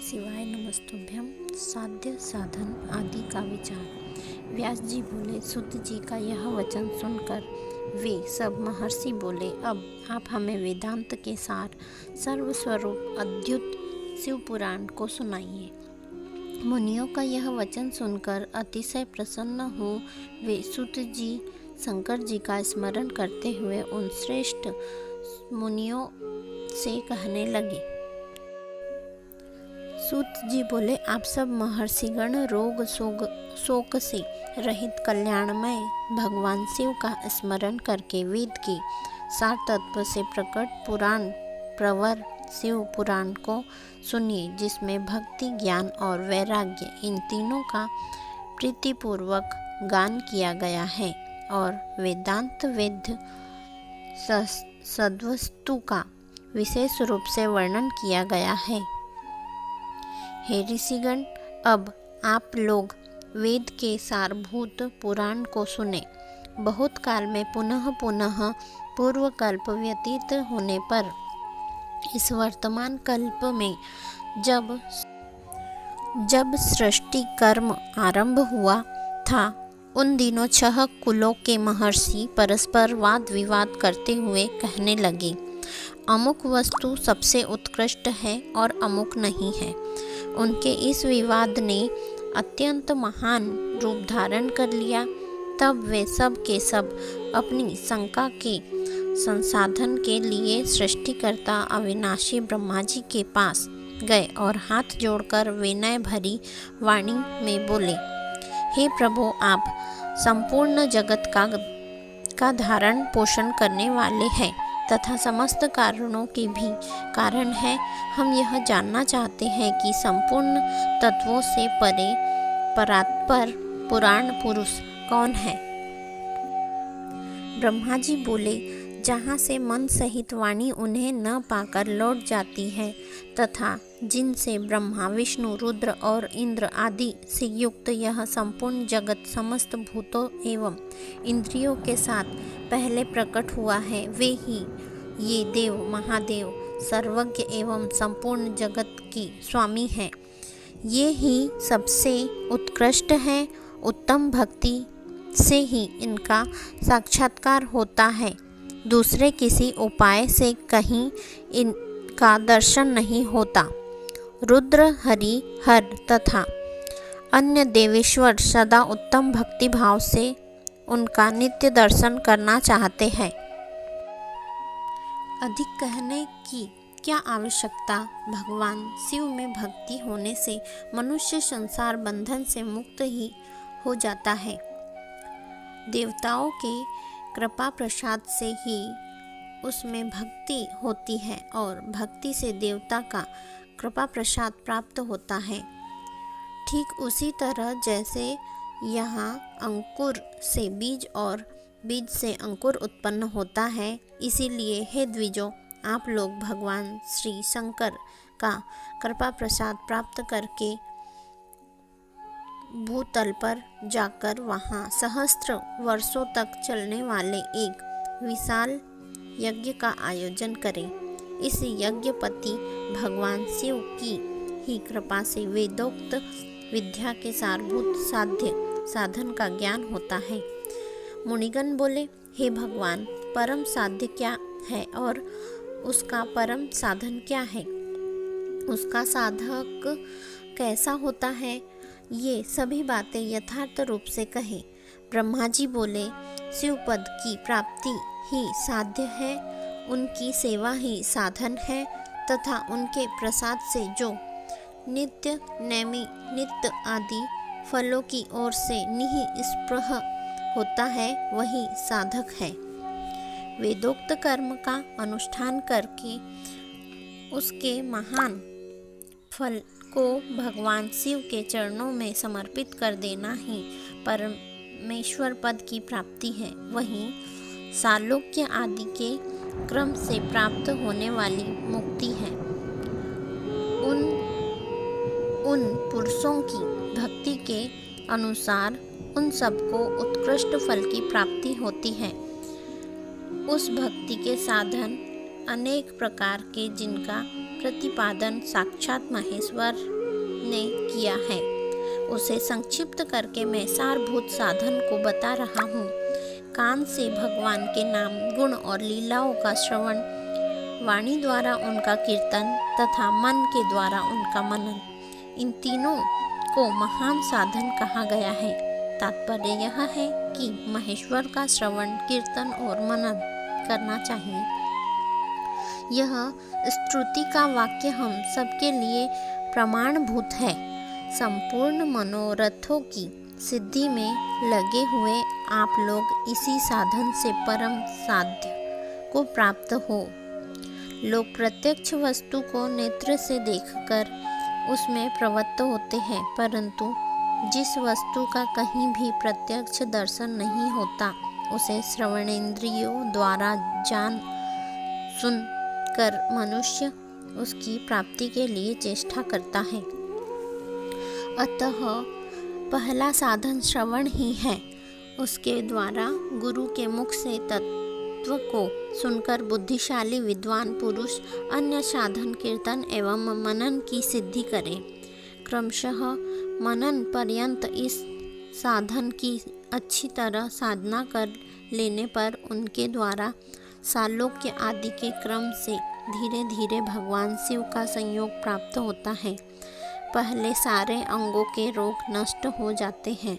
शिवाय नमस्तुभ्यं। साध्य साधन आदि का विचार। व्यास जी बोले, सूत जी का यह वचन सुनकर वे सब महर्षि बोले, अब आप हमें वेदांत के सार सर्वस्वरूप अद्भुत शिव पुराण को सुनाइए। मुनियों का यह वचन सुनकर अतिशय प्रसन्न हो वे सूत जी शंकर जी का स्मरण करते हुए उन श्रेष्ठ मुनियों से कहने लगे। सूत जी बोले, आप सब महर्षिगण रोग शोक से रहित कल्याणमय भगवान शिव का स्मरण करके वेद के सार तत्व से प्रकट पुराण प्रवर शिव पुराण को सुनिए, जिसमें भक्ति, ज्ञान और वैराग्य इन तीनों का प्रीतिपूर्वक गान किया गया है और वेदांत वेद सद्वस्तु का विशेष रूप से वर्णन किया गया है। हे ऋषिगण, अब आप लोग वेद के सारभूत पुराण को सुने। बहुत काल में पुनः पूर्व कल्प व्यतीत होने पर इस वर्तमान कल्प में जब सृष्टि कर्म आरंभ हुआ था, उन दिनों 6 कुलों के महर्षि परस्पर वाद विवाद करते हुए कहने लगे, अमुक वस्तु सबसे उत्कृष्ट है और अमुक नहीं है। उनके इस विवाद ने अत्यंत महान रूप धारण कर लिया। तब वे सब के सब अपनी शंका के संसाधन के लिए सृष्टिकर्ता अविनाशी ब्रह्मा जी के पास गए और हाथ जोड़कर विनय भरी वाणी में बोले, हे प्रभु, आप संपूर्ण जगत का धारण पोषण करने वाले हैं तथा समस्त कारणों के भी कारण है। हम यह जानना चाहते हैं कि संपूर्ण तत्वों से परे परात्पर पुराण पुरुष कौन है। ब्रह्मा जी बोले, जहाँ से मन सहित वाणी उन्हें न पाकर लौट जाती है तथा जिनसे ब्रह्मा, विष्णु, रुद्र और इंद्र आदि से युक्त यह संपूर्ण जगत समस्त भूतों एवं इंद्रियों के साथ पहले प्रकट हुआ है, वे ही ये देव महादेव सर्वज्ञ एवं संपूर्ण जगत की स्वामी हैं। ये ही सबसे उत्कृष्ट है। उत्तम भक्ति से ही इनका साक्षात्कार होता है। दूसरे किसी उपाय से कहीं इनका दर्शन नहीं होता। रुद्र, हरि, हर तथा अन्य देवेश्वर सदा उत्तम भक्ति भाव से उनका नित्य दर्शन करना चाहते हैं। अधिक कहने की क्या आवश्यकता। भगवान शिव में भक्ति होने से मनुष्य संसार बंधन से मुक्त ही हो जाता है। देवताओं के कृपा प्रसाद से ही उसमें भक्ति होती है और भक्ति से देवता का कृपा प्रसाद प्राप्त होता है। ठीक उसी तरह जैसे यहाँ अंकुर से बीज और बीज से अंकुर उत्पन्न होता है, इसीलिए हे द्विजों, आप लोग भगवान श्री शंकर का कृपा प्रसाद प्राप्त करके भूतल पर जाकर वहाँ सहस्त्र वर्षों तक चलने वाले एक विशाल यज्ञ का आयोजन करें। इस यज्ञपति भगवान शिव की ही कृपा से वेदोक्त विद्या के सारभूत साधन का ज्ञान होता है। मुनिगण बोले, हे भगवान, परम साध्य क्या है और उसका परम साधन क्या है? उसका साधक कैसा होता है? ये सभी बातें यथार्थ रूप से कहे। ब्रह्मा जी बोले, शिवपद की प्राप्ति ही साध्य है, उनकी सेवा ही साधन है तथा उनके प्रसाद से जो नित्य नैमित्त आदि फलों की ओर से निःस्पृह होता है, वही साधक है। वेदोक्त कर्म का अनुष्ठान करके उसके महान फल को भगवान शिव के चरणों में समर्पित कर देना ही परमेश्वर पद की प्राप्ति है। वहीं सालोक्य आदि के क्रम से प्राप्त होने वाली मुक्ति है। उन पुरुषों की भक्ति के अनुसार उन सबको उत्कृष्ट फल की प्राप्ति होती है। उस भक्ति के साधन अनेक प्रकार के, जिनका प्रतिपादन साक्षात महेश्वर ने किया है उसे संक्षिप्त करके मैं सारभूत साधन को बता रहा हूँ। कान से भगवान के नाम, गुण और लीलाओं का श्रवण, वाणी द्वारा उनका कीर्तन तथा मन के द्वारा उनका मनन, इन तीनों को महान साधन कहा गया है। तात्पर्य यह है कि महेश्वर का श्रवण, कीर्तन और मनन करना चाहिए। यह स्तुति का वाक्य हम सबके लिए प्रमाणभूत है। संपूर्ण मनोरथों की सिद्धि में लगे हुए आप लोग इसी साधन से परम साध्य को प्राप्त हो। लोग प्रत्यक्ष वस्तु को नेत्र से देखकर उसमें प्रवृत्त होते हैं, परंतु जिस वस्तु का कहीं भी प्रत्यक्ष दर्शन नहीं होता उसे श्रवणेंद्रियों द्वारा जान सुन कर मनुष्य उसकी प्राप्ति के लिए चेष्टा करता है। अतः पहला साधन श्रवण ही है। उसके द्वारा गुरु के मुख से तत्व को सुनकर बुद्धिशाली विद्वान पुरुष अन्य साधन, कीर्तन एवं मनन की सिद्धि करे। क्रमशः मनन पर्यंत इस साधन की अच्छी तरह साधना कर लेने पर उनके द्वारा सालोक्य आदि के क्रम से धीरे धीरे भगवान शिव का संयोग प्राप्त होता है। पहले सारे अंगों के रोग नष्ट हो जाते हैं,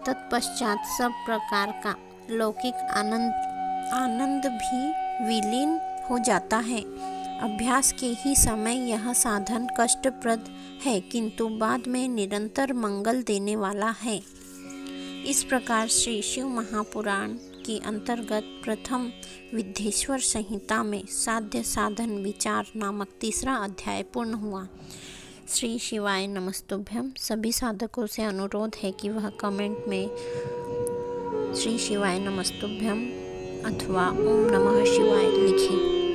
तत्पश्चात सब प्रकार का लौकिक आनंद भी विलीन हो जाता है। अभ्यास के ही समय यह साधन कष्टप्रद है, किंतु बाद में निरंतर मंगल देने वाला है। इस प्रकार श्री शिव महापुराण के अंतर्गत प्रथम विद्येश्वर संहिता में साध्य साधन विचार नामक तीसरा अध्याय पूर्ण हुआ। श्री शिवाय नमस्तुभ्यम। सभी साधकों से अनुरोध है कि वह कमेंट में श्री शिवाय नमस्तुभ्यम अथवा ओम नमः शिवाय लिखें।